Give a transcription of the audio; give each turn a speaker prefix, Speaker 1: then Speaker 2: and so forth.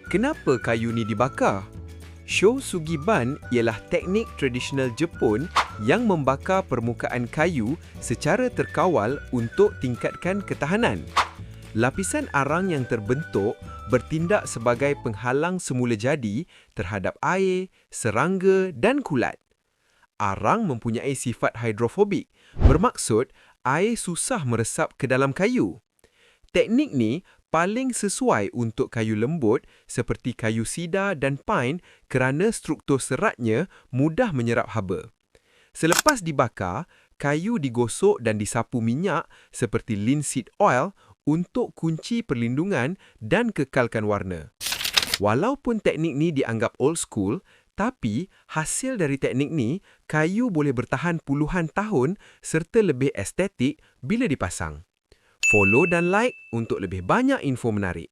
Speaker 1: Kenapa kayu ni dibakar? Shosugiban ialah teknik tradisional Jepun yang membakar permukaan kayu secara terkawal untuk tingkatkan ketahanan. Lapisan arang yang terbentuk bertindak sebagai penghalang semula jadi terhadap air, serangga dan kulat. Arang mempunyai sifat hidrofobik, bermaksud air susah meresap ke dalam kayu. Teknik ni paling sesuai untuk kayu lembut seperti kayu sida dan pine kerana struktur seratnya mudah menyerap haba. Selepas dibakar, kayu digosok dan disapu minyak seperti linseed oil untuk kunci perlindungan dan kekalkan warna. Walaupun teknik ni dianggap old school, tapi hasil dari teknik ni, kayu boleh bertahan puluhan tahun serta lebih estetik bila dipasang. Follow dan like untuk lebih banyak info menarik.